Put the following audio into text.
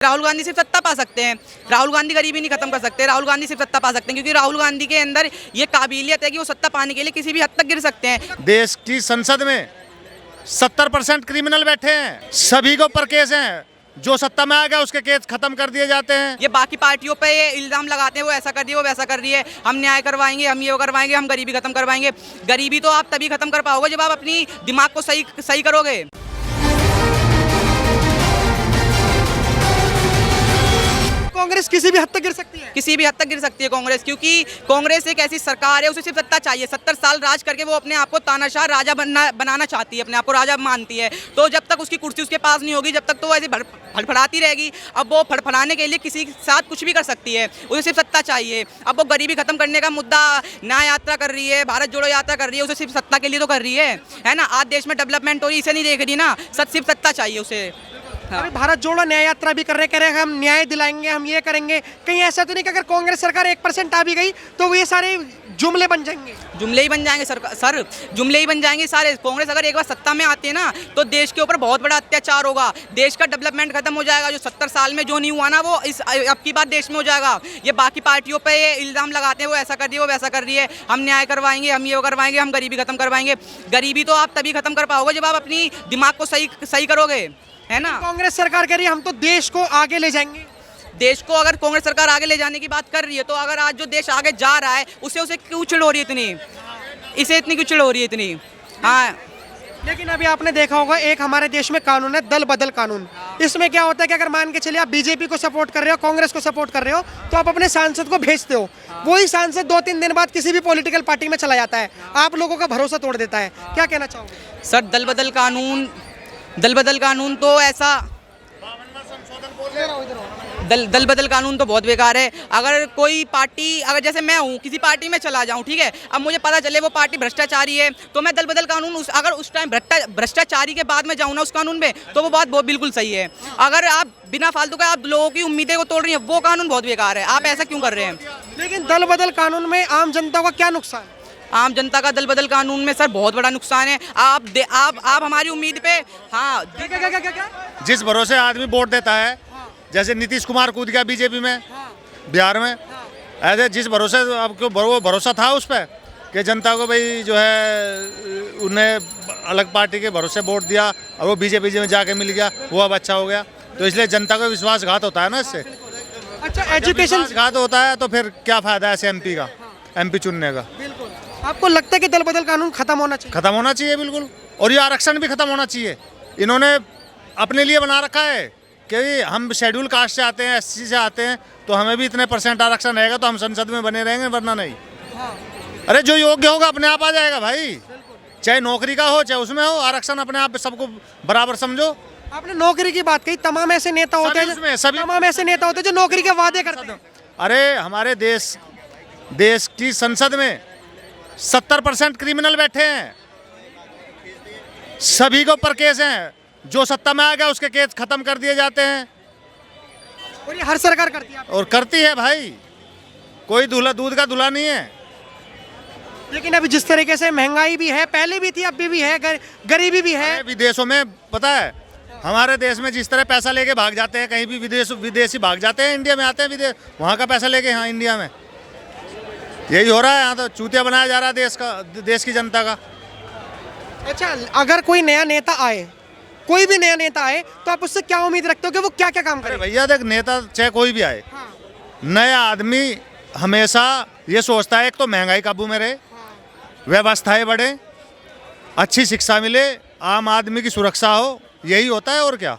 राहुल गांधी सिर्फ सत्ता पा सकते हैं। राहुल गांधी गरीबी नहीं खत्म कर सकते। राहुल गांधी सिर्फ सत्ता पा सकते हैं क्योंकि राहुल गांधी के अंदर ये काबिलियत है कि वो सत्ता पाने के लिए किसी भी हद तक गिर सकते हैं। देश की संसद में 70% क्रिमिनल बैठे हैं, सभी को ऊपर केस हैं। जो सत्ता में आ गया उसके केस खत्म कर दिए जाते हैं। ये बाकी पार्टियों पे ये इल्जाम लगाते हैं, वो ऐसा कर रही है, वो वैसा कर रही है, हम न्याय करवाएंगे, हम ये करवाएंगे, हम गरीबी खत्म करवाएंगे। गरीबी तो आप तभी खत्म कर पाओगे जब आप अपनी दिमाग को सही करोगे। कांग्रेस किसी भी हद तक गिर सकती है, किसी भी हद तक गिर सकती है कांग्रेस, क्योंकि कांग्रेस एक ऐसी सरकार है, उसे सिर्फ सत्ता चाहिए। 70 साल राज करके वो अपने आप को तानाशाह राजा बनाना चाहती है, अपने आप को राजा मानती है। तो जब तक उसकी कुर्सी उसके पास नहीं होगी, जब तक तो वो ऐसे फड़फड़ाती रहेगी। अब वो फड़फड़ाने के लिए किसी के साथ कुछ भी कर सकती है, उसे सिर्फ सत्ता चाहिए। अब वो गरीबी खत्म करने का मुद्दा न्याय यात्रा कर रही है, भारत जोड़ो यात्रा कर रही है, उसे सिर्फ सत्ता के लिए तो कर रही है ना। आज देश में डेवलपमेंट हो रही, इसे नहीं देख रही ना, सिर्फ सत्ता चाहिए उसे। हाँ। अभी भारत जोड़ो न्याय यात्रा भी कर रहे हम न्याय दिलाएंगे, हम ये करेंगे। कहीं ऐसा तो नहीं कि अगर कांग्रेस सरकार 1% आ भी गई तो ये सारे जुमले बन जाएंगे? जुमले ही बन जाएंगे सर, जुमले ही बन जाएंगे सारे। कांग्रेस अगर एक बार सत्ता में आती है ना तो देश के ऊपर बहुत बड़ा अत्याचार होगा, देश का डेवलपमेंट खत्म हो जाएगा। जो 70 साल में जो नहीं हुआ ना, वो अब की बात देश में हो जाएगा। ये बाकी पार्टियों पे ये इल्जाम लगाते हैं, वो ऐसा कर रही है, वो वैसा कर रही है, हम न्याय करवाएंगे, हम ये करवाएंगे, हम गरीबी खत्म करवाएंगे। गरीबी तो आप तभी खत्म कर पाओगे जब आप अपनी दिमाग को सही करोगे, है ना। कांग्रेस सरकार कह रही है हम तो देश को आगे ले जाएंगे। देश को अगर कांग्रेस सरकार आगे ले जाने की बात कर रही है तो अगर आज जो देश आगे जा रहा है उसे क्यों चिढ़ हो रही है इतनी, इसे इतनी क्यों चिढ़ हो रही है इतनी। हाँ, लेकिन अभी आपने देखा होगा एक हमारे देश में कानून है, दल बदल कानून। इसमें क्या होता है कि अगर मान के चलिए आप बीजेपी को सपोर्ट कर रहे हो, कांग्रेस को सपोर्ट कर रहे हो, तो आप अपने सांसद को भेजते हो, वही सांसद 2-3 दिन बाद किसी भी पॉलिटिकल पार्टी में चला जाता है, आप लोगों का भरोसा तोड़ देता है। क्या कहना चाहोगे? सर, दल बदल कानून तो ऐसा दल बदल कानून तो बहुत बेकार है। अगर कोई पार्टी, अगर जैसे मैं हूँ किसी पार्टी में चला जाऊँ, ठीक है, अब मुझे पता चले वो पार्टी भ्रष्टाचारी है तो मैं दल बदल कानून अगर उस टाइम भ्रष्टाचारी के बाद में जाऊँ ना उस कानून में, तो वो बात बहुत बिल्कुल सही है। अगर आप बिना फालतू का आप लोगों की उम्मीदें को तोड़ रही हैं, वो कानून बहुत बेकार है। आप ऐसा क्यों कर रहे हैं? लेकिन दल बदल कानून में आम जनता का क्या नुकसान? आम जनता का दल बदल कानून में सर बहुत बड़ा नुकसान है। आप हमारी उम्मीद पे, हाँ, क्या? जिस भरोसे आदमी वोट देता है, जैसे नीतीश कुमार कूद गया बीजेपी में, बिहार में, ऐसे जिस भरोसे आपको वो भरोसा था उस पर कि जनता को भाई जो है उन्हें अलग पार्टी के भरोसे वोट दिया और वो बीजेपी में जाके मिल गया, वो अब अच्छा हो गया। तो इसलिए जनता को विश्वासघात होता है ना इससे। अच्छा, एजुकेशन घात होता है तो फिर क्या फायदा है एमपी का, एमपी चुनने का। बिल्कुल। आपको लगता है कि दल बदल कानून खत्म होना चाहिए? खत्म होना चाहिए बिल्कुल, और ये आरक्षण भी खत्म होना चाहिए। इन्होंने अपने लिए बना रखा है कि हम शेड्यूल कास्ट से आते हैं, एससी से आते हैं, तो हमें भी इतने % आरक्षण रहेगा तो हम संसद में बने रहेंगे, वरना नहीं। अरे जो योग्य होगा अपने आप आ जाएगा भाई, चाहे नौकरी का हो चाहे उसमें हो, आरक्षण अपने आप सबको बराबर समझो। आपने नौकरी की बात कही, तमाम ऐसे नेता होते हैं, तमाम ऐसे नेता होते हैं जो नौकरी के वादे करते हैं। अरे हमारे देश की संसद में 70% क्रिमिनल बैठे हैं, सभी को ऊपर केस हैं। जो सत्ता में आ गया उसके केस खत्म कर दिए जाते हैं। और ये हर सरकार करती है और करती है भाई, कोई दूध का दूल्हा नहीं है। लेकिन अभी जिस तरीके से महंगाई भी है, पहले भी थी, अभी भी है, गरीबी भी है। विदेशों में पता है, हमारे देश में जिस तरह पैसा लेके भाग जाते हैं, कहीं भी विदेशी भाग जाते हैं, इंडिया में आते हैं विदेश, वहाँ का पैसा लेके यहाँ इंडिया में यही हो रहा है। यहाँ तो चूतिया बनाया जा रहा है देश की जनता का। अच्छा, अगर कोई नया नेता आए, कोई भी नया नेता आए, तो आप उससे क्या उम्मीद रखते हो कि वो क्या क्या काम करे? भैया देख, नेता चाहे कोई भी आए, नया आदमी हमेशा ये सोचता है एक तो महंगाई काबू में रहे, व्यवस्थाएं बढ़े, अच्छी शिक्षा मिले, आम आदमी की सुरक्षा हो, यही होता है और क्या।